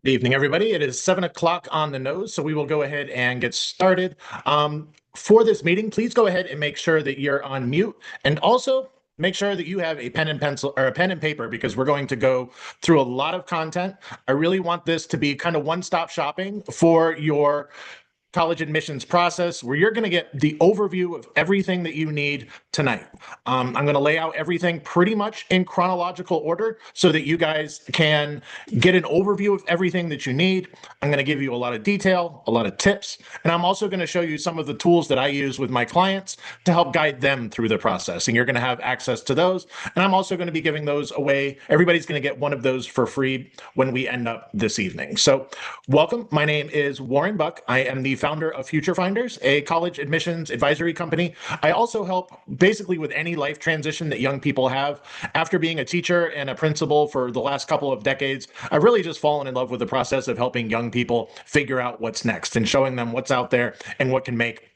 Good evening, everybody. It is 7 o'clock on the nose, so we will go ahead and get started. For this meeting, please go ahead and make sure that you're on mute, and also make sure that you have a pen and pencil or a pen and paper because we're going to go through a lot of content. I really want this to be kind of one-stop shopping for your college admissions process where you're going to get the overview of everything that you need tonight. I'm going to lay out everything pretty much in chronological order so that you guys can get an overview of everything that you need. I'm going to give you a lot of detail, a lot of tips, and I'm also going to show you some of the tools that I use with my clients to help guide them through the process. And you're going to have access to those. And I'm also going to be giving those away. Everybody's going to get one of those for free when we end up this evening. So welcome. My name is Warren Buck. I am the founder of Future Finders, a college admissions advisory company. I also help basically with any life transition that young people have. After being a teacher and a principal for the last couple of decades, I've really just fallen in love with the process of helping young people figure out what's next and showing them what's out there and what can make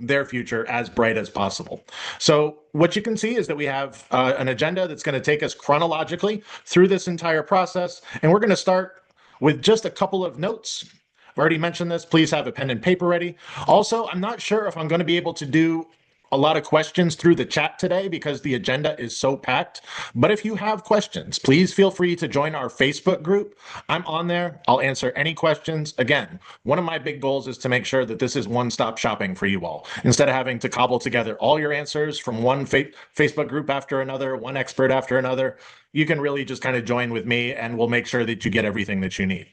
their future as bright as possible. So what you can see is that we have an agenda that's going to take us chronologically through this entire process. And we're going to start with just a couple of notes. I've already mentioned this. Please have a pen and paper ready. Also, I'm not sure if I'm going to be able to do a lot of questions through the chat today because the agenda is so packed. But if you have questions, please feel free to join our Facebook group. I'm on there. I'll answer any questions. Again, one of my big goals is to make sure that this is one-stop shopping for you all. Instead of having to cobble together all your answers from one Facebook group after another, one expert after another, you can really just kind of join with me and we'll make sure that you get everything that you need.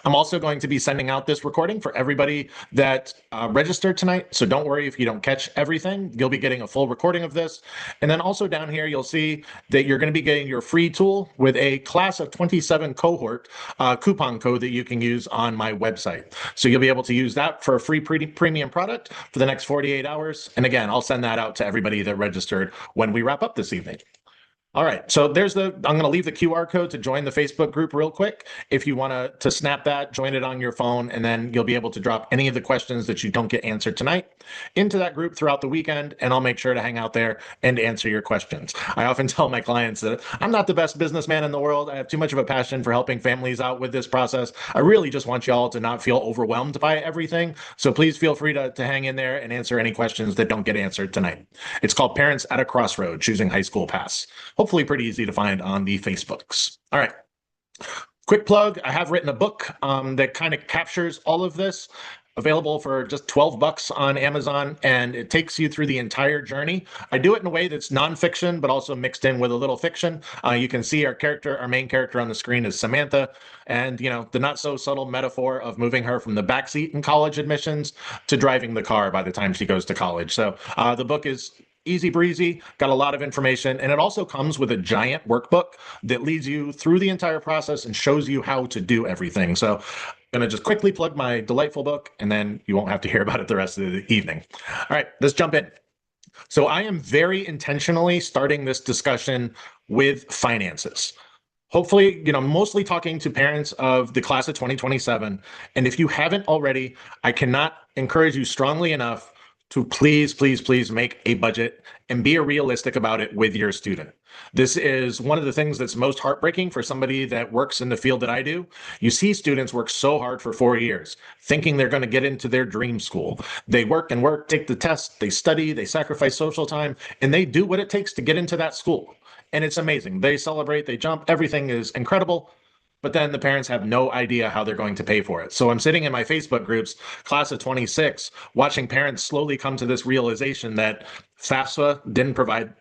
I'm also going to be sending out this recording for everybody that registered tonight. So don't worry if you don't catch everything. You'll be getting a full recording of this. And then also down here, you'll see that you're going to be getting your free tool with a class of 27 cohort coupon code that you can use on my website. So you'll be able to use that for a free premium product for the next 48 hours. And again, I'll send that out to everybody that registered when we wrap up this evening. All right, so I'm going to leave the QR code to join the Facebook group real quick. If you want to snap that, join it on your phone, and then you'll be able to drop any of the questions that you don't get answered tonight into that group throughout the weekend, and I'll make sure to hang out there and answer your questions. I often tell my clients that I'm not the best businessman in the world. I have too much of a passion for helping families out with this process. I really just want y'all to not feel overwhelmed by everything. So please feel free to hang in there and answer any questions that don't get answered tonight. It's called Parents at a Crossroad, Choosing High School Pass. Hopefully pretty easy to find on the Facebooks. All right. Quick plug, I have written a book that kind of captures all of this, available for just 12 bucks on Amazon, and it takes you through the entire journey. I do it in a way that's nonfiction, but also mixed in with a little fiction. You can see our main character on the screen is Samantha, and the not so subtle metaphor of moving her from the backseat in college admissions to driving the car by the time she goes to college. So the book is easy breezy, got a lot of information, and it also comes with a giant workbook that leads you through the entire process and shows you how to do everything. So I'm going to just quickly plug my delightful book, and then you won't have to hear about it the rest of the evening. All right, let's jump in. So I am very intentionally starting this discussion with finances. Hopefully, mostly talking to parents of the class of 2027. And if you haven't already, I cannot encourage you strongly enough to please, please, please make a budget and be realistic about it with your student. This is one of the things that's most heartbreaking for somebody that works in the field that I do. You see students work so hard for 4 years, thinking they're going to get into their dream school. They work and work, take the test, they study, they sacrifice social time, and they do what it takes to get into that school. And it's amazing. They celebrate, they jump, everything is incredible. But then the parents have no idea how they're going to pay for it. So I'm sitting in my Facebook groups, class of 26, watching parents slowly come to this realization that FAFSA didn't provide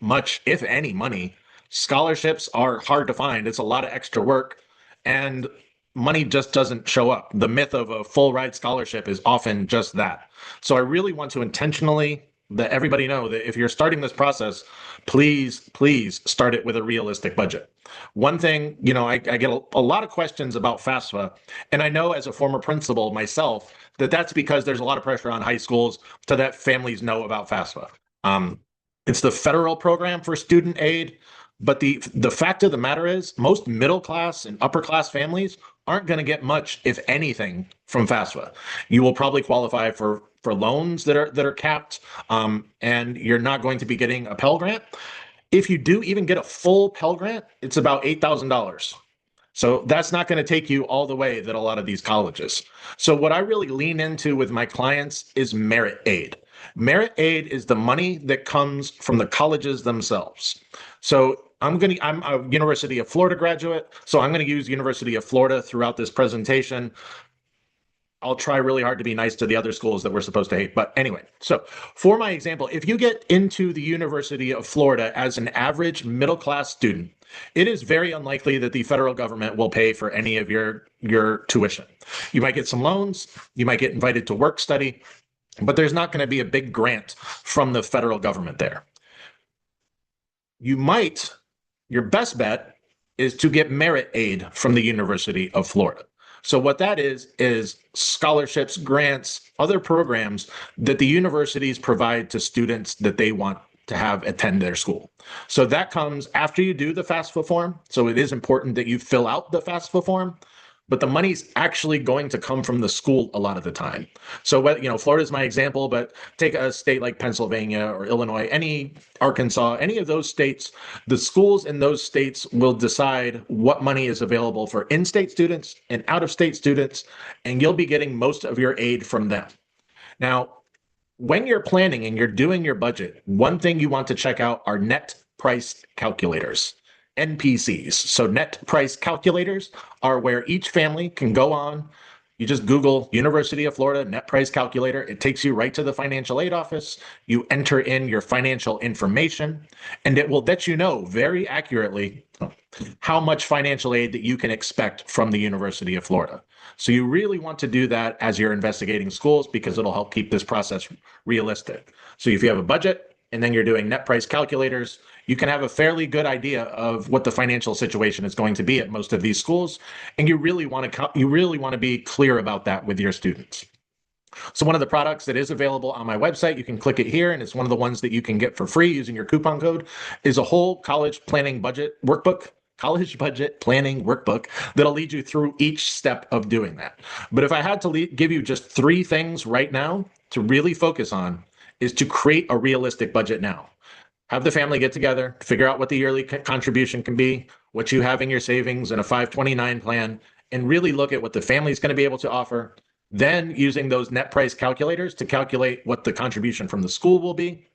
much, if any, money. Scholarships are hard to find. It's a lot of extra work, and money just doesn't show up. The myth of a full ride scholarship is often just that. So I really want to intentionally let everybody know that if you're starting this process, please, please start it with a realistic budget. One thing, I get a lot of questions about FAFSA, and I know as a former principal myself that that's because there's a lot of pressure on high schools to let families know about FAFSA. It's the federal program for student aid, but the fact of the matter is most middle class and upper class families aren't going to get much, if anything, from FAFSA. You will probably qualify for loans that are capped, and you're not going to be getting a Pell Grant. If you do even get a full Pell Grant, it's about $8,000. So that's not going to take you all the way that a lot of these colleges. So what I really lean into with my clients is merit aid. Merit aid is the money that comes from the colleges themselves. So I'm a University of Florida graduate, so I'm going to use University of Florida throughout this presentation. I'll try really hard to be nice to the other schools that we're supposed to hate. But anyway, so for my example, if you get into the University of Florida as an average middle class student, it is very unlikely that the federal government will pay for any of your tuition. You might get some loans, you might get invited to work study, but there's not going to be a big grant from the federal government there. You might, your best bet is to get merit aid from the University of Florida. So what that is scholarships, grants, other programs that the universities provide to students that they want to have attend their school. So that comes after you do the FAFSA form. So it is important that you fill out the FAFSA form, but the money's actually going to come from the school a lot of the time. So Florida is my example, but take a state like Pennsylvania or Illinois, any Arkansas, any of those states, the schools in those states will decide what money is available for in-state students and out-of-state students, and you'll be getting most of your aid from them. Now, when you're planning and you're doing your budget, one thing you want to check out are net price calculators. NPCs. So net price calculators are where each family can go on. You just Google University of Florida net price calculator. It takes you right to the financial aid office. You enter in your financial information, and it will let you know very accurately how much financial aid that you can expect from the University of Florida. So you really want to do that as you're investigating schools because it'll help keep this process realistic. So if you have a budget and then you're doing net price calculators, you can have a fairly good idea of what the financial situation is going to be at most of these schools, and you really want to be clear about that with your students. So one of the products that is available on my website, you can click it here, and it's one of the ones that you can get for free using your coupon code, is a whole college planning budget workbook. College budget planning workbook that'll lead you through each step of doing that. But if I had to give you just 3 things right now to really focus on, is to create a realistic budget now. Have the family get together, figure out what the yearly contribution can be, what you have in your savings and a 529 plan, and really look at what the family's going to be able to offer. Then using those net price calculators to calculate what the contribution from the school will be.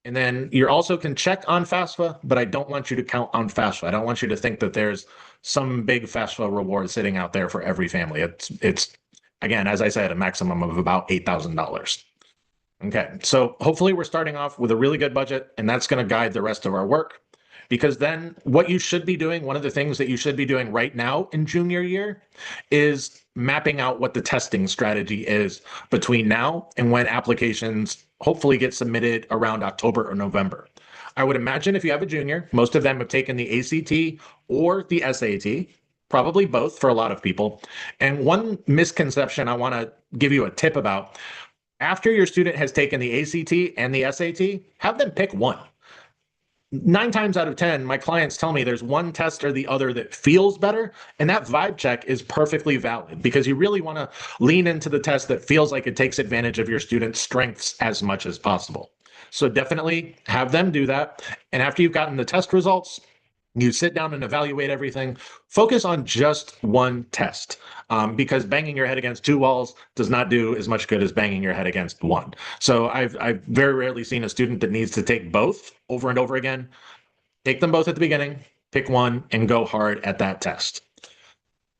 And then you also can check on FAFSA, but I don't want you to count on FAFSA. I don't want you to think that there's some big FAFSA reward sitting out there for every family. It's again, as I said, a maximum of about $8,000. Okay, so hopefully we're starting off with a really good budget, and that's going to guide the rest of our work. Because then what you should be doing, one of the things that you should be doing right now in junior year is mapping out what the testing strategy is between now and when applications hopefully get submitted around October or November. I would imagine if you have a junior, most of them have taken the ACT or the SAT, probably both for a lot of people. And one misconception I want to give you a tip about, after your student has taken the ACT and the SAT, have them pick one. 9 times out of 10, my clients tell me there's one test or the other that feels better, and that vibe check is perfectly valid because you really want to lean into the test that feels like it takes advantage of your student's strengths as much as possible. So definitely have them do that. And after you've gotten the test results, you sit down and evaluate everything. Focus on just one test because banging your head against 2 walls does not do as much good as banging your head against one. So I've very rarely seen a student that needs to take both over and over again. Take them both at the beginning, pick one, and go hard at that test.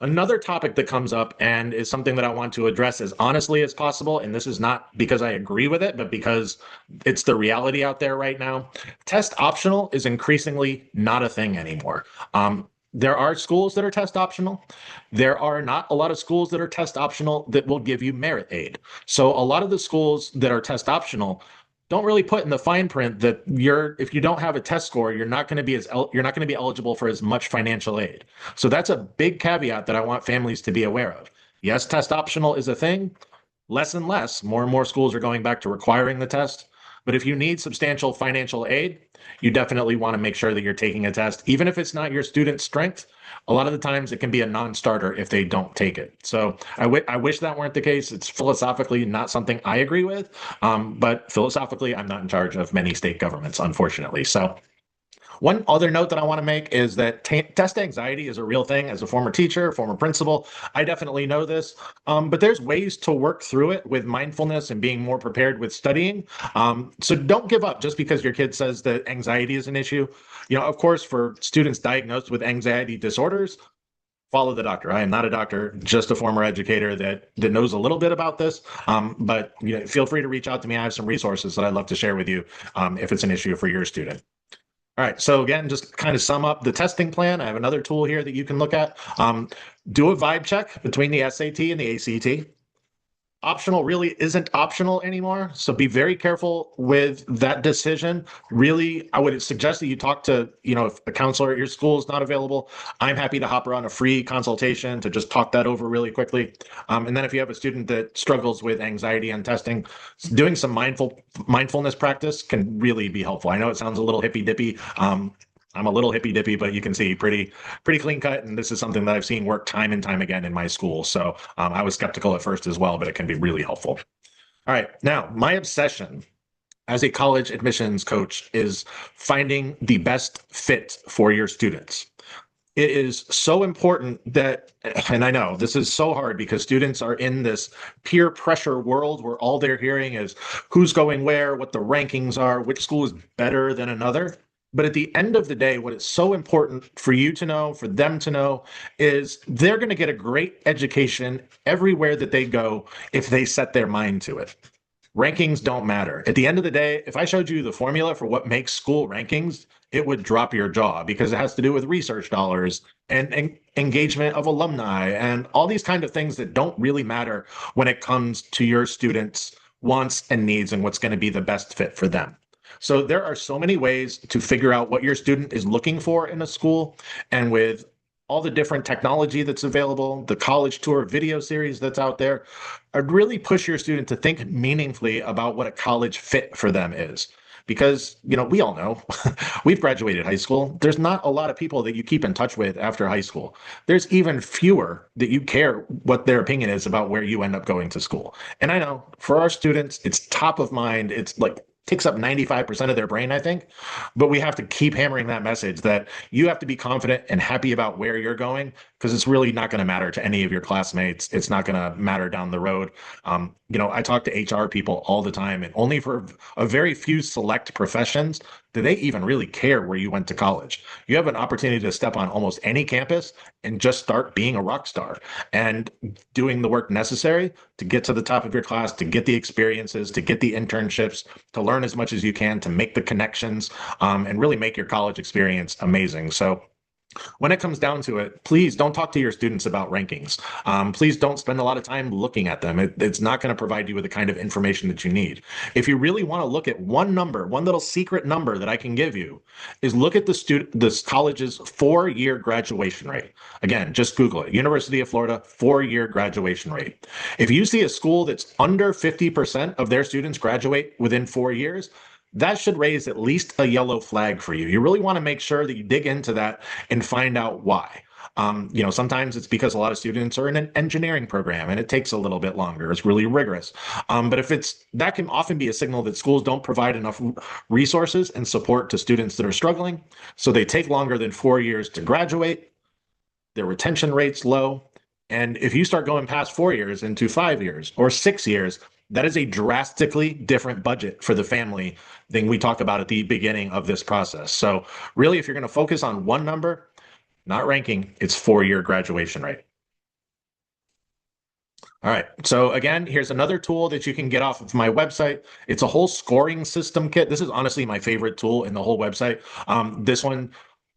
Another topic that comes up and is something that I want to address as honestly as possible, and this is not because I agree with it, but because it's the reality out there right now. Test optional is increasingly not a thing anymore. There are schools that are test optional. There are not a lot of schools that are test optional that will give you merit aid. So a lot of the schools that are test optional don't really put in the fine print that if you don't have a test score, you're not going to be eligible for as much financial aid. So that's a big caveat that I want families to be aware of. Yes, test optional is a thing. Less and less, more and more schools are going back to requiring the test. But if you need substantial financial aid, you definitely want to make sure that you're taking a test. Even if it's not your student's strength, a lot of the times it can be a non-starter if they don't take it. So I wish that weren't the case. It's philosophically not something I agree with, but philosophically, I'm not in charge of many state governments, unfortunately. So One other note that I want to make is that test anxiety is a real thing. As a former teacher, former principal, I definitely know this. But there's ways to work through it with mindfulness and being more prepared with studying. So don't give up just because your kid says that anxiety is an issue. Of course, for students diagnosed with anxiety disorders, follow the doctor. I am not a doctor, just a former educator that knows a little bit about this. But feel free to reach out to me. I have some resources that I'd love to share with you if it's an issue for your student. All right. So again, just kind of sum up the testing plan. I have another tool here that you can look at. Do a vibe check between the SAT and the ACT. Optional really isn't optional anymore. So be very careful with that decision. Really, I would suggest that you talk to, if a counselor at your school is not available, I'm happy to hop around a free consultation to just talk that over really quickly. And then if you have a student that struggles with anxiety on testing, doing some mindfulness practice can really be helpful. I know it sounds a little hippy dippy. I'm a little hippy dippy, but you can see pretty clean cut. And this is something that I've seen work time and time again in my school. So I was skeptical at first as well, but it can be really helpful. All right. Now, my obsession as a college admissions coach is finding the best fit for your students. It is so important that, and I know this is so hard because students are in this peer pressure world where all they're hearing is who's going where, what the rankings are, which school is better than another. But at the end of the day, what is so important for you to know, for them to know, is they're going to get a great education everywhere that they go if they set their mind to it. Rankings don't matter. At the end of the day, if I showed you the formula for what makes school rankings, it would drop your jaw because it has to do with research dollars and engagement of alumni and all these kind of things that don't really matter when it comes to your students' wants and needs and what's going to be the best fit for them. So there are so many ways to figure out what your student is looking for in a school. And with all the different technology that's available, the college tour video series that's out there, I'd really push your student to think meaningfully about what a college fit for them is. Because, we all know we've graduated high school. There's not a lot of people that you keep in touch with after high school. There's even fewer that you care what their opinion is about where you end up going to school. And I know for our students, it's top of mind. It's like takes up 95% of their brain, I think. But we have to keep hammering that message that you have to be confident and happy about where you're going because it's really not going to matter to any of your classmates. It's not going to matter down the road. I talk to HR people all the time, and only for a very few select professions do they even really care where you went to college. You have an opportunity to step on almost any campus and just start being a rock star and doing the work necessary to get to the top of your class, to get the experiences, to get the internships, to learn as much as you can, to make the connections, and really make your college experience amazing. So when it comes down to it, please don't talk to your students about rankings. Please don't spend a lot of time looking at them. It's not going to provide you with the kind of information that you need. If you really want to look at one number, one little secret number that I can give you is look at this college's 4-year graduation rate. Again, just Google it. University of Florida, 4-year graduation rate. If you see a school that's under 50% of their students graduate within 4 years, that should raise at least a yellow flag for you. You really want to make sure that you dig into that and find out why. Sometimes it's because a lot of students are in an engineering program and it takes a little bit longer. It's really rigorous. But that can often be a signal that schools don't provide enough resources and support to students that are struggling. So they take longer than 4 years to graduate. Their retention rate's low. And if you start going past 4 years into 5 years or 6 years, that is a drastically different budget for the family than we talked about at the beginning of this process. So really, if you're going to focus on one number, not ranking, it's 4-year graduation rate. All right. So again, here's another tool that you can get off of my website. It's a whole scoring system kit. This is honestly my favorite tool in the whole website. This one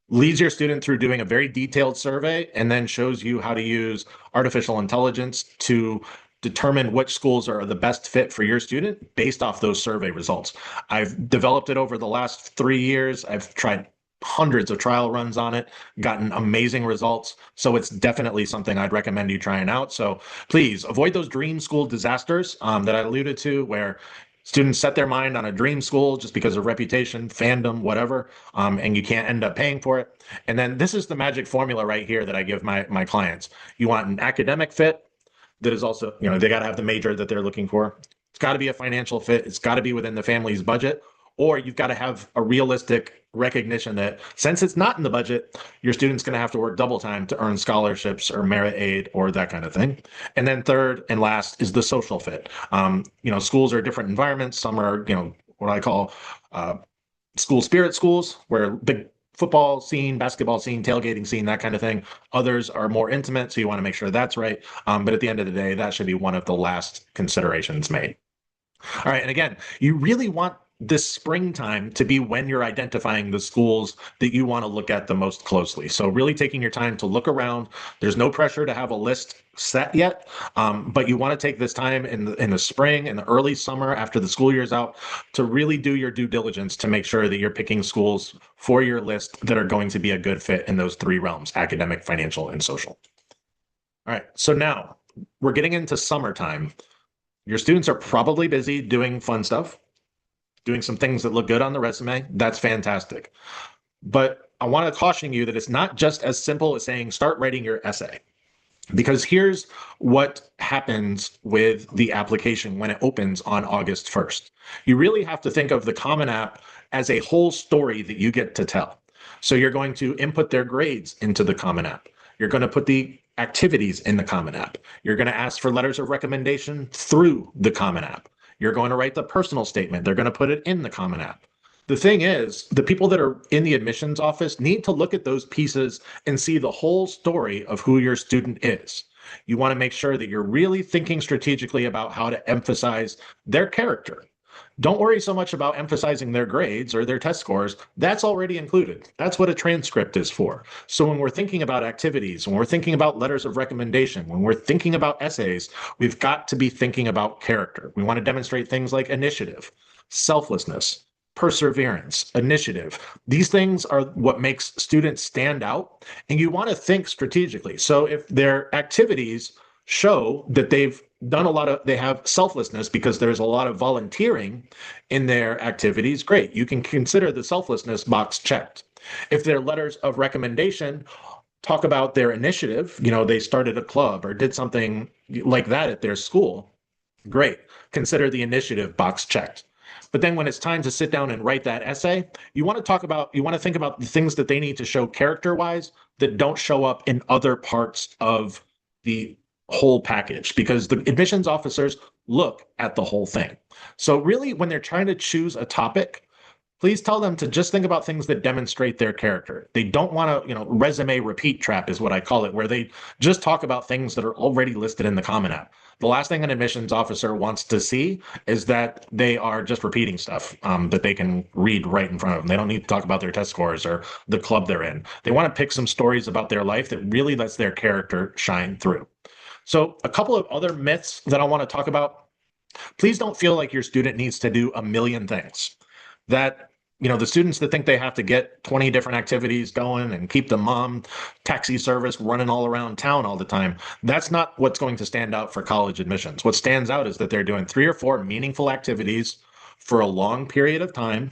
leads your student through doing a very detailed survey and then shows you how to use artificial intelligence to determine which schools are the best fit for your student based off those survey results. I've developed it over the last 3 years. I've tried hundreds of trial runs on it, gotten amazing results. So it's definitely something I'd recommend you trying out. So please avoid those dream school disasters that I alluded to, where students set their mind on a dream school just because of reputation, fandom, whatever, and you can't end up paying for it. And then this is the magic formula right here that I give my clients. You want an academic fit that is also, they got to have the major that they're looking for. It's got to be a financial fit. It's got to be within the family's budget, or you've got to have a realistic recognition that since it's not in the budget, your student's going to have to work double time to earn scholarships or merit aid or that kind of thing. And then third and last is the social fit. Schools are different environments. Some are, what I call uh, school spirit schools, where big football scene, basketball scene, tailgating scene, that kind of thing. Others are more intimate, so you want to make sure that's right. But at the end of the day, that should be one of the last considerations made. All right. And again, you really want this springtime to be when you're identifying the schools that you want to look at the most closely. So really taking your time to look around. There's no pressure to have a list set yet, but you want to take this time in the spring, in the early summer, after the school year's out, to really do your due diligence to make sure that you're picking schools for your list that are going to be a good fit in those three realms: academic, financial, and social. All right. So now we're getting into summertime. Your students are probably busy doing fun stuff, doing some things that look good on the resume. That's fantastic. But I want to caution you that it's not just as simple as saying, start writing your essay. Because here's what happens with the application when it opens on August 1st. You really have to think of the Common App as a whole story that you get to tell. So you're going to input their grades into the Common App. You're going to put the activities in the Common App. You're going to ask for letters of recommendation through the Common App. You're going to write the personal statement. They're going to put it in the Common App. The thing is, the people that are in the admissions office need to look at those pieces and see the whole story of who your student is. You want to make sure that you're really thinking strategically about how to emphasize their character. Don't worry so much about emphasizing their grades or their test scores. That's already included. That's what a transcript is for. So when we're thinking about activities, when we're thinking about letters of recommendation, when we're thinking about essays, we've got to be thinking about character. We want to demonstrate things like initiative, selflessness, perseverance, initiative. These things are what makes students stand out, and you want to think strategically. So if their activities show that they have selflessness because there's a lot of volunteering in their activities, great. You can consider the selflessness box checked. If their letters of recommendation talk about their initiative, they started a club or did something like that at their school, great. Consider the initiative box checked. But then when it's time to sit down and write that essay, you want to think about the things that they need to show character-wise that don't show up in other parts of the whole package, because the admissions officers look at the whole thing. So really, when they're trying to choose a topic, please tell them to just think about things that demonstrate their character. They don't want to, resume repeat trap is what I call it, where they just talk about things that are already listed in the Common App. The last thing an admissions officer wants to see is that they are just repeating stuff that they can read right in front of them. They don't need to talk about their test scores or the club they're in. They want to pick some stories about their life that really lets their character shine through. So a couple of other myths that I want to talk about. Please don't feel like your student needs to do a million things. That, the students that think they have to get 20 different activities going and keep the mom taxi service running all around town all the time, that's not what's going to stand out for college admissions. What stands out is that they're doing 3 or 4 meaningful activities for a long period of time,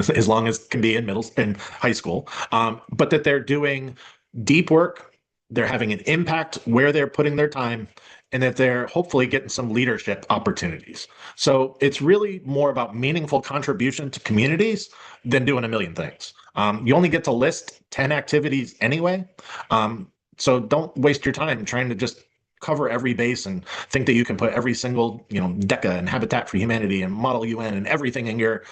as long as can be in high school, but that they're doing deep work. They're having an impact where they're putting their time, and that they're hopefully getting some leadership opportunities. So it's really more about meaningful contribution to communities than doing a million things. You only get to list 10 activities anyway. So don't waste your time trying to just cover every base and think that you can put every single, DECA and Habitat for Humanity and Model UN and everything in your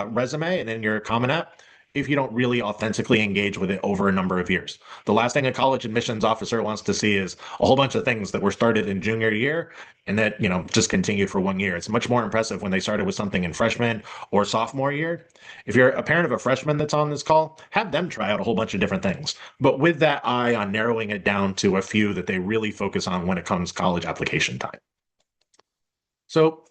resume and in your Common App if you don't really authentically engage with it over a number of years. The last thing a college admissions officer wants to see is a whole bunch of things that were started in junior year and that, just continue for 1 year. It's much more impressive when they started with something in freshman or sophomore year. If you're a parent of a freshman that's on this call, have them try out a whole bunch of different things, but with that eye on narrowing it down to a few that they really focus on when it comes college application time. So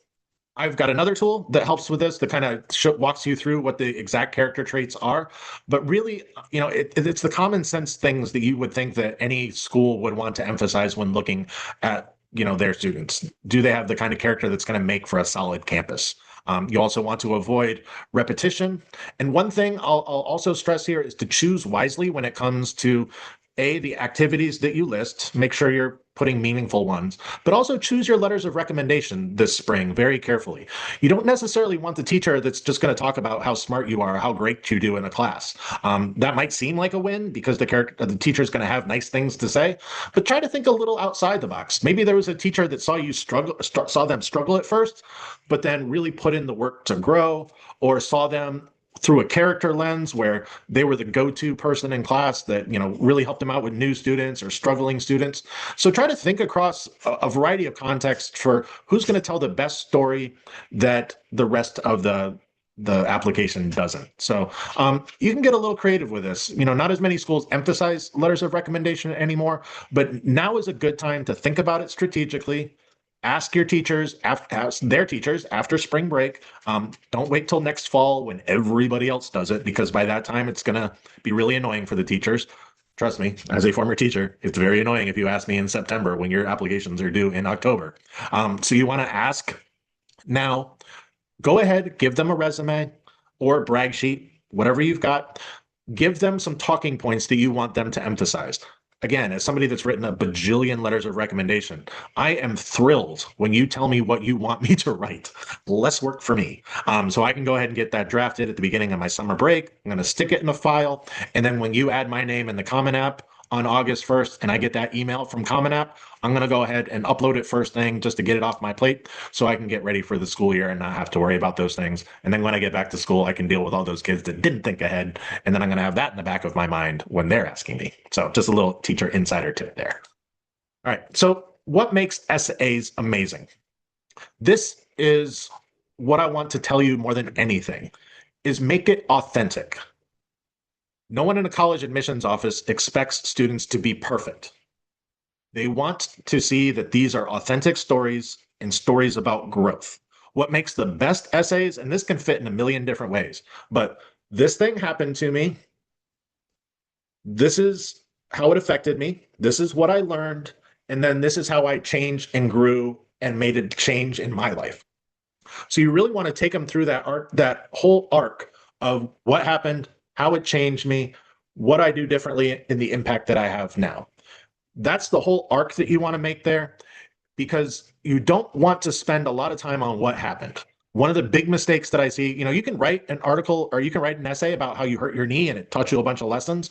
I've got another tool that helps with this that kind of walks you through what the exact character traits are. But really, it's the common sense things that you would think that any school would want to emphasize when looking at, their students. Do they have the kind of character that's going to make for a solid campus? You also want to avoid repetition. And one thing I'll also stress here is to choose wisely when it comes to the activities that you list, make sure you're putting meaningful ones, but also choose your letters of recommendation this spring very carefully. You don't necessarily want the teacher that's just going to talk about how smart you are, how great you do in a class. That might seem like a win because the teacher is going to have nice things to say, but try to think a little outside the box. Maybe there was a teacher that saw them struggle at first, but then really put in the work to grow, or saw them through a character lens where they were the go-to person in class that really helped them out with new students or struggling students. So try to think across a variety of contexts for who's going to tell the best story that the rest of the application doesn't. So you can get a little creative with this. Not as many schools emphasize letters of recommendation anymore, but now is a good time to think about it strategically. Ask your teachers, ask their teachers after spring break. Don't wait till next fall when everybody else does it, because by that time it's going to be really annoying for the teachers. Trust me, as a former teacher, it's very annoying if you ask me in September when your applications are due in October. So you want to ask now. Go ahead, give them a resume or a brag sheet, whatever you've got. Give them some talking points that you want them to emphasize. Again, as somebody that's written a bajillion letters of recommendation, I am thrilled when you tell me what you want me to write. Less work for me. So I can go ahead and get that drafted at the beginning of my summer break. I'm going to stick it in a file. And then when you add my name in the Common App on August 1st and I get that email from Common App, I'm going to go ahead and upload it first thing just to get it off my plate so I can get ready for the school year and not have to worry about those things. And then when I get back to school, I can deal with all those kids that didn't think ahead. And then I'm going to have that in the back of my mind when they're asking me. So just a little teacher insider tip there. All right. So what makes essays amazing? This is what I want to tell you more than anything, is make it authentic. No one in a college admissions office expects students to be perfect. They want to see that these are authentic stories and stories about growth. What makes the best essays, and this can fit in a million different ways, but this thing happened to me. This is how it affected me. This is what I learned. And then this is how I changed and grew and made a change in my life. So you really want to take them through that whole arc of what happened, how it changed me, what I do differently, and the impact that I have now. That's the whole arc that you want to make there, because you don't want to spend a lot of time on what happened. One of the big mistakes that I see, you can write an article or you can write an essay about how you hurt your knee and it taught you a bunch of lessons.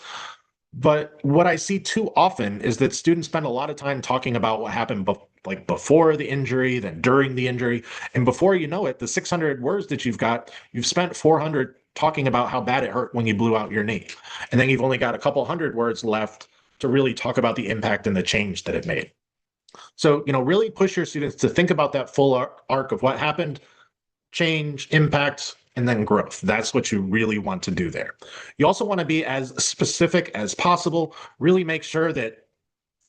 But what I see too often is that students spend a lot of time talking about what happened like before the injury, then during the injury. And before you know it, the 600 words that you've got, you've spent 400 talking about how bad it hurt when you blew out your knee. And then you've only got a couple hundred words left to really talk about the impact and the change that it made. So, really push your students to think about that full arc of what happened, change, impact, and then growth. That's what you really want to do there. You also want to be as specific as possible. Really make sure that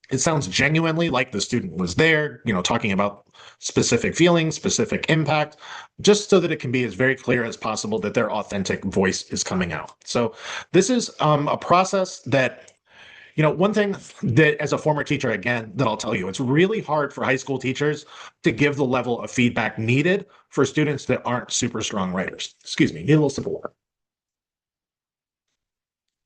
it sounds genuinely like the student was there, talking about specific feelings, specific impact, just so that it can be as very clear as possible that their authentic voice is coming out. So this is a process that, one thing that as a former teacher, again, that I'll tell you, it's really hard for high school teachers to give the level of feedback needed for students that aren't super strong writers. Excuse me, need a little sip of water.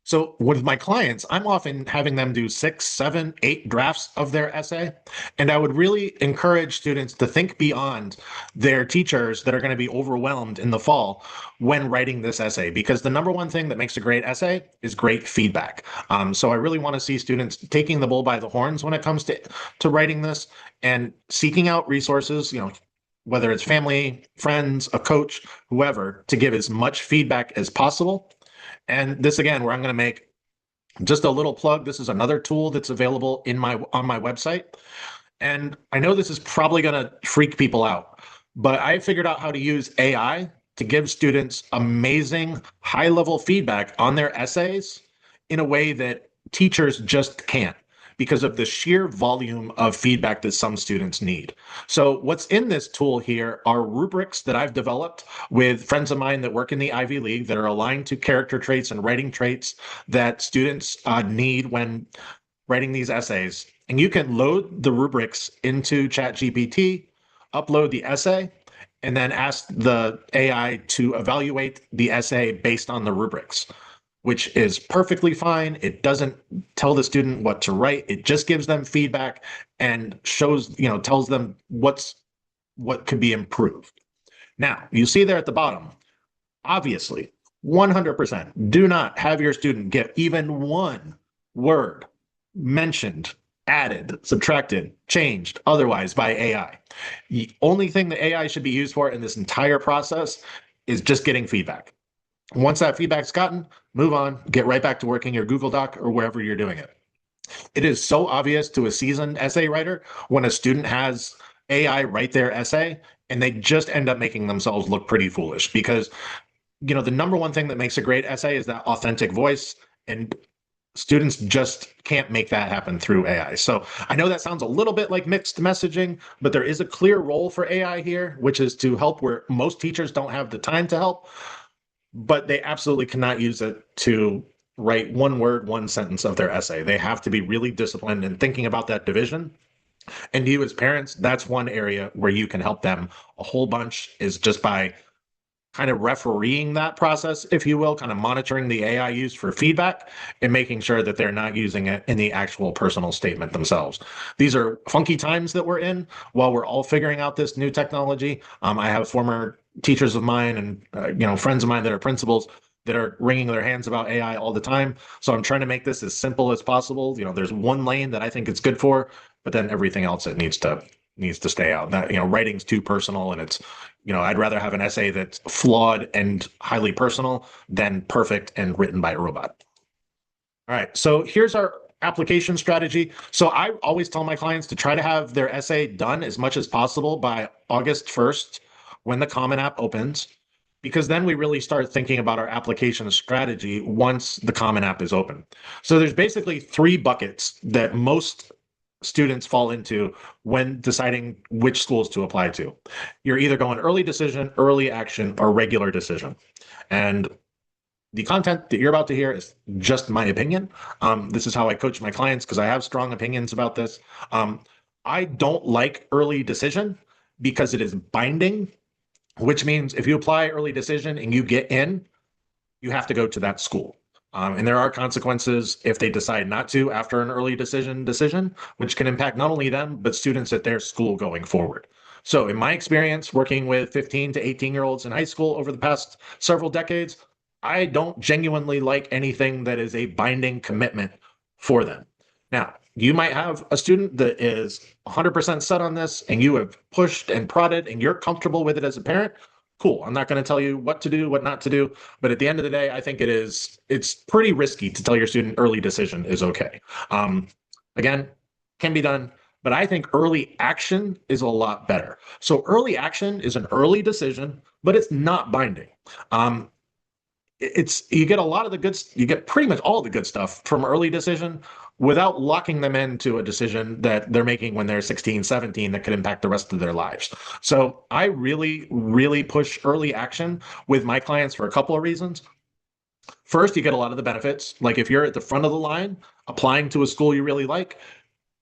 So with my clients, I'm often having them do 6, 7, 8 drafts of their essay. And I would really encourage students to think beyond their teachers that are going to be overwhelmed in the fall when writing this essay, because the number one thing that makes a great essay is great feedback. So I really want to see students taking the bull by the horns when it comes to writing this and seeking out resources, whether it's family, friends, a coach, whoever, to give as much feedback as possible. And this, again, where I'm going to make just a little plug. This is another tool that's available on my website. And I know this is probably going to freak people out, but I figured out how to use AI to give students amazing high-level feedback on their essays in a way that teachers just can't, because of the sheer volume of feedback that some students need. So what's in this tool here are rubrics that I've developed with friends of mine that work in the Ivy League that are aligned to character traits and writing traits that students need when writing these essays. And you can load the rubrics into ChatGPT, upload the essay, and then ask the AI to evaluate the essay based on the rubrics. which is perfectly fine. It doesn't tell the student what to write. It just gives them feedback and shows, tells them what could be improved. Now, you see there at the bottom, obviously, 100% do not have your student get even one word mentioned, added, subtracted, changed otherwise by AI. The only thing the AI should be used for in this entire process is just getting feedback. Once that feedback's gotten, move on, get right back to working your Google Doc or wherever you're doing it. It is so obvious to a seasoned essay writer when a student has AI write their essay and they just end up making themselves look pretty foolish because the number one thing that makes a great essay is that authentic voice, and students just can't make that happen through AI. So I know that sounds a little bit like mixed messaging, but there is a clear role for AI here, which is to help where most teachers don't have the time to help, but they absolutely cannot use it to write one word, one sentence of their essay. They have to be really disciplined in thinking about that division. And you as parents, that's one area where you can help them a whole bunch, is just by kind of refereeing that process, if you will, kind of monitoring the AI use for feedback and making sure that they're not using it in the actual personal statement themselves. These are funky times that we're in while we're all figuring out this new technology. I have former teachers of mine and friends of mine that are principals that are wringing their hands about AI all the time. So I'm trying to make this as simple as possible. There's one lane that I think it's good for, but then everything else it needs to stay out. That writing's too personal, and it's I'd rather have an essay that's flawed and highly personal than perfect and written by a robot. All right, so here's our application strategy. So I always tell my clients to try to have their essay done as much as possible by August 1st when the Common App opens, because then we really start thinking about our application strategy once the Common App is open. So there's basically three buckets that most students fall into when deciding which schools to apply to. You're either going early decision, early action, or regular decision. And the content that you're about to hear is just my opinion. This is how I coach my clients because I have strong opinions about this. I don't like early decision because it is binding, which means if you apply early decision and you get in, you have to go to that school. And there are consequences if they decide not to after an early decision, which can impact not only them, but students at their school going forward. So in my experience working with 15 to 18-year-olds in high school over the past several decades, I don't genuinely like anything that is a binding commitment for them. Now, you might have a student that is 100% set on this and you have pushed and prodded and you're comfortable with it as a parent. Cool. I'm not going to tell you what to do, what not to do. But at the end of the day, I think it's pretty risky to tell your student early decision is okay. Again, can be done, but I think early action is a lot better. So early action is an early decision, but it's not binding. You get pretty much all the good stuff from early decision without locking them into a decision that they're making when they're 16, 17 that could impact the rest of their lives. So I really, really push early action with my clients for a couple of reasons. First, you get a lot of the benefits. Like if you're at the front of the line applying to a school you really like,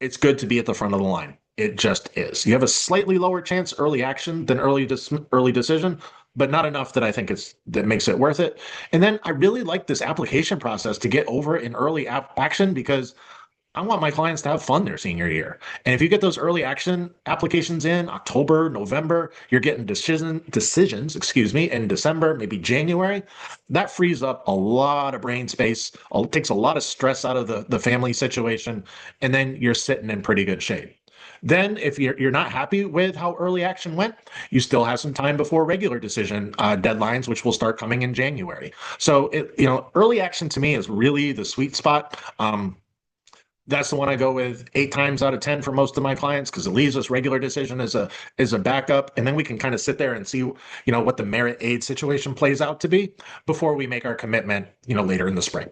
it's good to be at the front of the line. It just is. You have a slightly lower chance early action than early decision, but not enough that I think that makes it worth it. And then I really like this application process to get over in early action because I want my clients to have fun their senior year. And if you get those early action applications in October, November, you're getting decisions, in December, maybe January, that frees up a lot of brain space, takes a lot of stress out of the family situation, and then you're sitting in pretty good shape. Then if you're not happy with how early action went, you still have some time before regular decision deadlines, which will start coming in January. So early action to me is really the sweet spot. That's the one I go with 8 times out of 10 for most of my clients because it leaves us regular decision as a backup, and then we can kind of sit there and see what the merit aid situation plays out to be before we make our commitment later in the spring.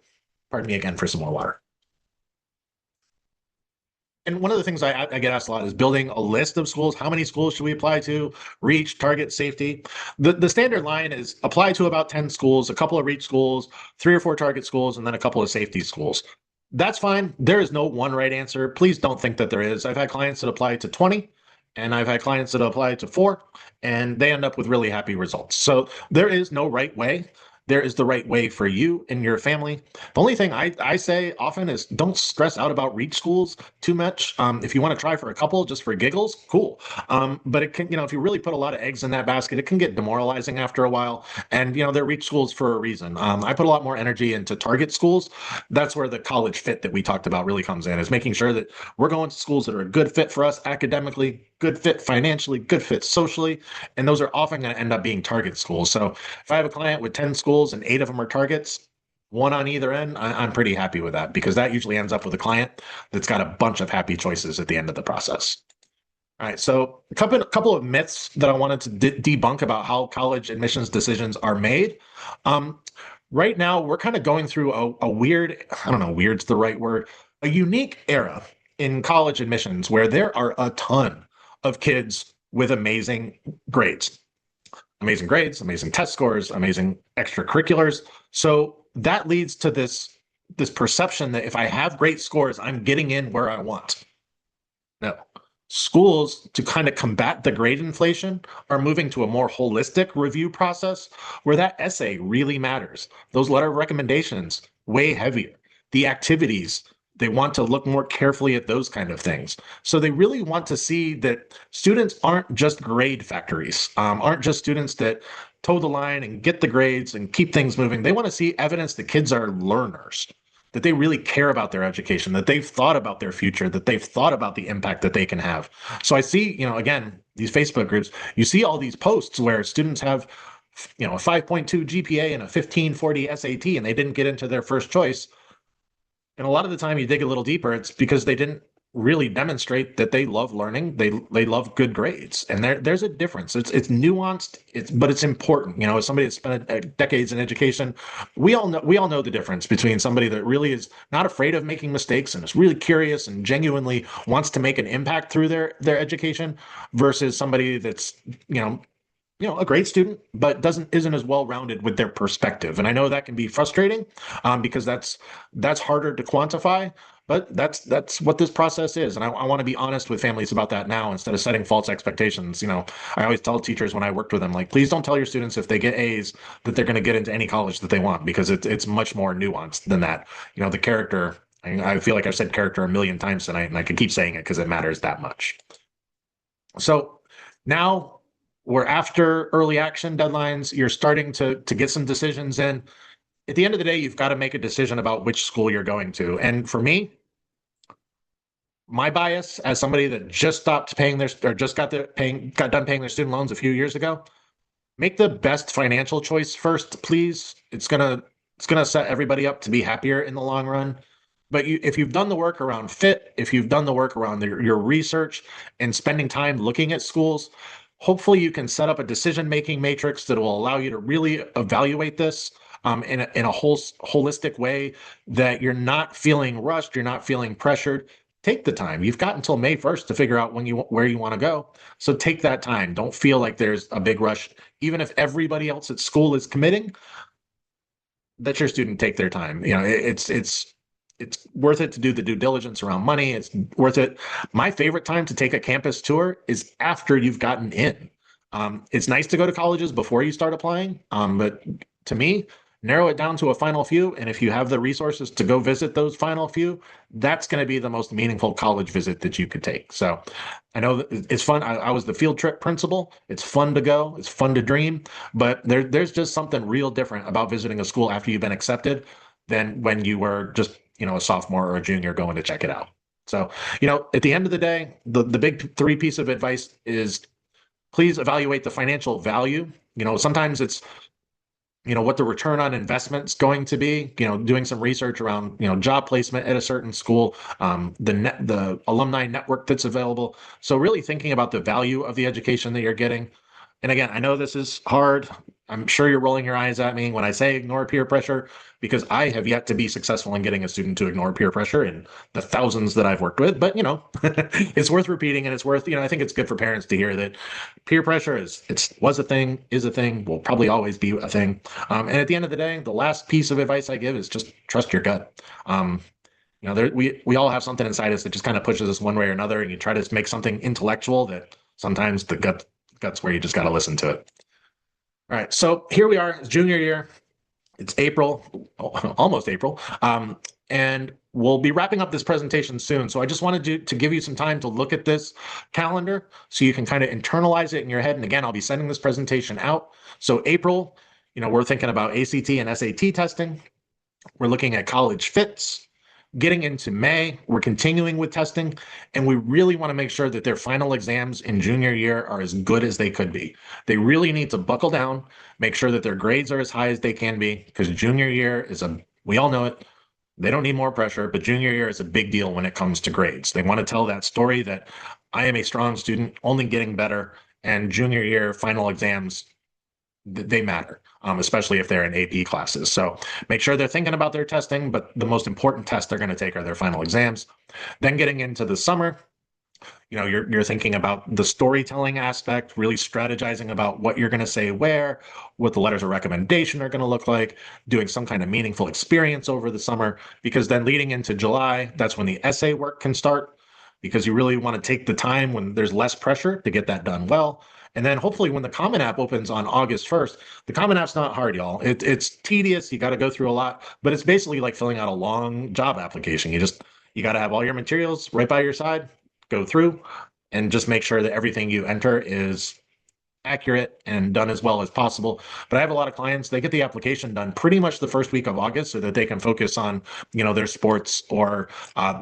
Pardon me again for some more water. And one of the things I get asked a lot is building a list of schools. How many schools should we apply to? Reach, target, safety. The standard line is apply to about 10 schools, a couple of reach schools, 3 or 4 target schools, and then a couple of safety schools. That's fine. There is no one right answer. Please don't think that there is. I've had clients that apply to 20, and I've had clients that apply to 4, and they end up with really happy results. So there is no right way. there is the right way for you and your family. The only thing I say often is don't stress out about reach schools too much. If you want to try for a couple just for giggles, cool. But it can, if you really put a lot of eggs in that basket, it can get demoralizing after a while. And, they're reach schools for a reason. I put a lot more energy into target schools. That's where the college fit that we talked about really comes in, is making sure that we're going to schools that are a good fit for us academically, good fit financially, good fit socially. And those are often going to end up being target schools. So if I have a client with 10 schools and 8 of them are targets, one on either end, I'm pretty happy with that, because that usually ends up with a client that's got a bunch of happy choices at the end of the process. All right, so a couple of myths that I wanted to debunk about how college admissions decisions are made. Um, right now, we're kind of going through a weird, I don't know, weird's the right word, a unique era in college admissions where there are a ton of kids with amazing grades, amazing test scores, amazing extracurriculars. So that leads to this perception that if I have great scores, I'm getting in where I want. No. Schools, to kind of combat the grade inflation, are moving to a more holistic review process where that essay really matters. Those letter of recommendations, way heavier. The activities, they want to look more carefully at those kind of things. So they really want to see that students aren't just grade factories, aren't just students that toe the line and get the grades and keep things moving. They want to see evidence that kids are learners, that they really care about their education, that they've thought about their future, that they've thought about the impact that they can have. So I see, again, these Facebook groups, you see all these posts where students have, a 5.2 GPA and a 1540 SAT, and they didn't get into their first choice. And a lot of the time you dig a little deeper, it's because they didn't really demonstrate that they love learning. They love good grades. And there's a difference. It's nuanced, but it's important. As somebody that's spent decades in education, we all know the difference between somebody that really is not afraid of making mistakes and is really curious and genuinely wants to make an impact through their education, versus somebody that's, a great student, but isn't as well rounded with their perspective. And I know that can be frustrating, because that's harder to quantify. But that's what this process is, and I want to be honest with families about that now, instead of setting false expectations. I always tell teachers when I worked with them, like, please don't tell your students if they get A's that they're going to get into any college that they want, because it's much more nuanced than that. The character. I feel like I've said character a million times tonight, and I can keep saying it because it matters that much. So now we're after early action deadlines. You're starting to get some decisions in. At the end of the day, you've got to make a decision about which school you're going to. And for me, my bias as somebody that just stopped paying their, or just got done paying their student loans a few years ago, make the best financial choice first, please. It's gonna set everybody up to be happier in the long run. But if you've done the work around fit, if you've done the work around your research and spending time looking at schools, hopefully you can set up a decision-making matrix that will allow you to really evaluate this, in a holistic way, that you're not feeling rushed, you're not feeling pressured. Take the time. You've got until May 1st to figure out where you want to go. So take that time. Don't feel like there's a big rush. Even if everybody else at school is committing, let your student take their time. It's worth it to do the due diligence around money. It's worth it. My favorite time to take a campus tour is after you've gotten in. It's nice to go to colleges before you start applying, but to me, narrow it down to a final few. And if you have the resources to go visit those final few, that's going to be the most meaningful college visit that you could take. So I know that it's fun. I was the field trip principal. It's fun to go. It's fun to dream. But there's just something real different about visiting a school after you've been accepted than when you were just, a sophomore or a junior going to check it out. So, at the end of the day, the big three piece of advice is, please evaluate the financial value. Sometimes it's, what the return on investment is going to be, doing some research around, job placement at a certain school, the alumni network that's available. So really thinking about the value of the education that you're getting. And again, I know this is hard. I'm sure you're rolling your eyes at me when I say ignore peer pressure, because I have yet to be successful in getting a student to ignore peer pressure in the thousands that I've worked with. But, it's worth repeating, and it's worth, I think it's good for parents to hear that peer pressure was a thing, is a thing, will probably always be a thing. And at the end of the day, the last piece of advice I give is just trust your gut. We all have something inside us that just kind of pushes us one way or another, and you try to make something intellectual that sometimes the gut's where you just got to listen to it. All right, so here we are, it's junior year. It's April, almost April, and we'll be wrapping up this presentation soon. So I just wanted to give you some time to look at this calendar so you can kind of internalize it in your head. And again, I'll be sending this presentation out. So April, we're thinking about ACT and SAT testing. We're looking at college fits. Getting into May, we're continuing with testing, and we really want to make sure that their final exams in junior year are as good as they could be. They really need to buckle down, make sure that their grades are as high as they can be, because junior year we all know it, they don't need more pressure, but junior year is a big deal when it comes to grades. They want to tell that story that I am a strong student, only getting better, and junior year final exams they matter, especially if they're in AP classes. So make sure they're thinking about their testing, but the most important test they're going to take are their final exams. Then getting into the summer, you're thinking about the storytelling aspect, really strategizing about what you're going to say where, what the letters of recommendation are going to look like, doing some kind of meaningful experience over the summer, because then leading into July, that's when the essay work can start, because you really want to take the time when there's less pressure to get that done well. And then hopefully when the Common App opens on August 1st, the Common App's not hard, y'all. It's tedious. You got to go through a lot, but it's basically like filling out a long job application. You got to have all your materials right by your side, go through, and just make sure that everything you enter is accurate and done as well as possible. But I have a lot of clients, they get the application done pretty much the first week of August so that they can focus on, their sports or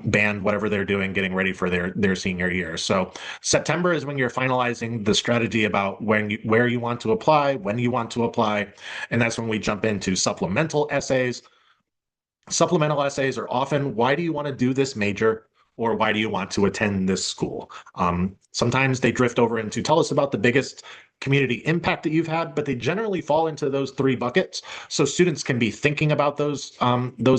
band, whatever they're doing, getting ready for their senior year. So September is when you're finalizing the strategy about where you want to apply, when you want to apply. And that's when we jump into supplemental essays. Supplemental essays are often, why do you want to do this major? Or why do you want to attend this school? Sometimes they drift over into tell us about the biggest community impact that you've had, but they generally fall into those three buckets. So students can be thinking about those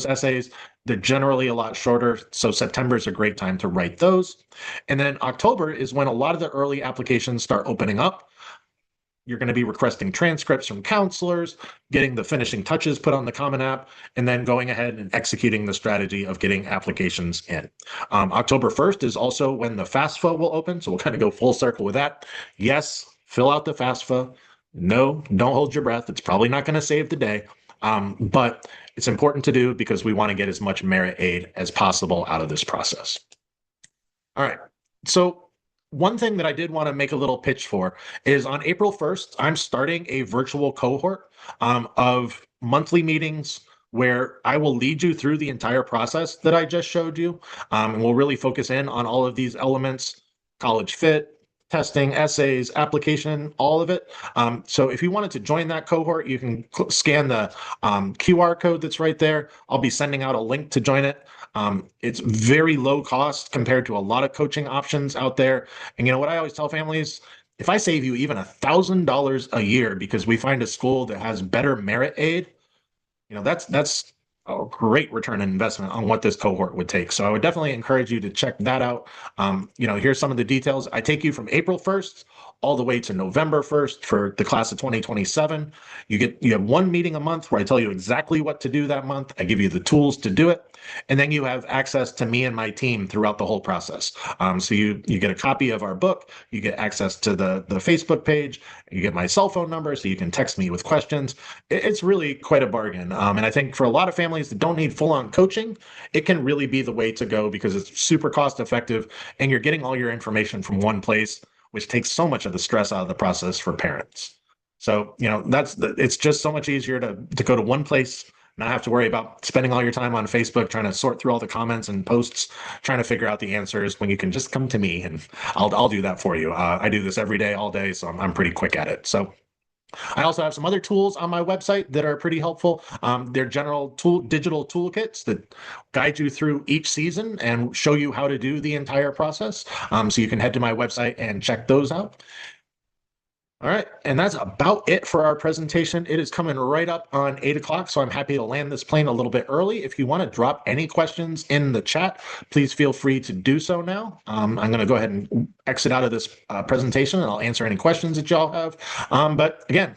essays. They're generally a lot shorter. So September is a great time to write those. And then October is when a lot of the early applications start opening up. You're going to be requesting transcripts from counselors, getting the finishing touches put on the Common App, and then going ahead and executing the strategy of getting applications in. October 1st is also when the FAFSA will open, so we'll kind of go full circle with that. Yes, fill out the FAFSA. No, don't hold your breath. It's probably not going to save the day, but it's important to do because we want to get as much merit aid as possible out of this process. All right, so one thing that I did want to make a little pitch for is on April 1st, I'm starting a virtual cohort of monthly meetings where I will lead you through the entire process that I just showed you. And we'll really focus in on all of these elements, college fit, testing, essays, application, all of it. So if you wanted to join that cohort, you can scan the QR code that's right there. I'll be sending out a link to join it. It's very low cost compared to a lot of coaching options out there. And you know what I always tell families? If I save you even $1,000 a year because we find a school that has better merit aid, that's a great return on investment on what this cohort would take. So I would definitely encourage you to check that out. Here's some of the details. I take you from April 1st all the way to November 1st for the class of 2027. You have one meeting a month where I tell you exactly what to do that month. I give you the tools to do it. And then you have access to me and my team throughout the whole process. So you get a copy of our book, you get access to the Facebook page, you get my cell phone number so you can text me with questions. It's really quite a bargain. And I think for a lot of families that don't need full-on coaching, it can really be the way to go because it's super cost effective and you're getting all your information from one place, which takes so much of the stress out of the process for parents. So, it's just so much easier to go to one place, not have to worry about spending all your time on Facebook trying to sort through all the comments and posts, trying to figure out the answers when you can just come to me and I'll do that for you. I do this every day, all day, so I'm pretty quick at it. So I also have some other tools on my website that are pretty helpful. They're general digital toolkits that guide you through each season and show you how to do the entire process. So you can head to my website and check those out. All right, and that's about it for our presentation. It is coming right up on 8 o'clock, so I'm happy to land this plane a little bit early. If you want to drop any questions in the chat, please feel free to do so now. I'm going to go ahead and exit out of this presentation, and I'll answer any questions that y'all have. But again,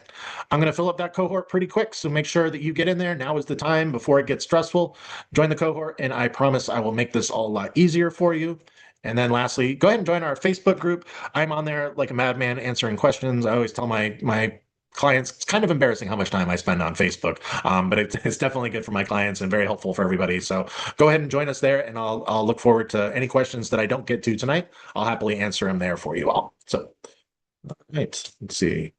I'm going to fill up that cohort pretty quick, so make sure that you get in there. Now is the time before it gets stressful. Join the cohort, and I promise I will make this all a lot easier for you. And then lastly, go ahead and join our Facebook group. I'm on there like a madman answering questions. I always tell my clients. It's kind of embarrassing how much time I spend on Facebook, but it's definitely good for my clients and very helpful for everybody. So go ahead and join us there, and I'll look forward to any questions that I don't get to tonight. I'll happily answer them there for you all. So, all right, let's see.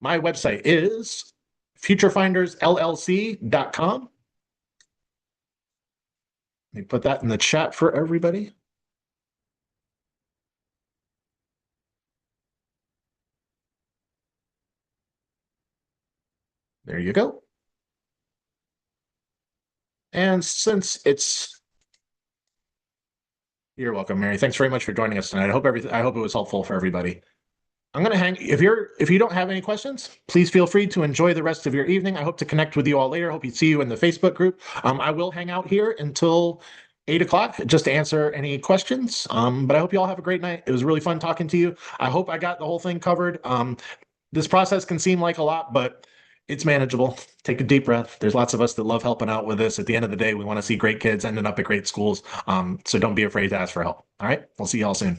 My website is futurefindersllc.com. Let me put that in the chat for everybody. There you go. And since it's You're welcome, Mary. Thanks very much for joining us tonight. I hope it was helpful for everybody. I'm gonna hang if you don't have any questions, please feel free to enjoy the rest of your evening. I hope to connect with you all later. Hope you see you in the Facebook group. I will hang out here until 8 o'clock just to answer any questions. But I hope you all have a great night. It was really fun talking to you. I hope I got the whole thing covered. This process can seem like a lot, but it's manageable. Take a deep breath. There's lots of us that love helping out with this. At the end of the day, we want to see great kids ending up at great schools. So don't be afraid to ask for help. All right. We'll see you all soon.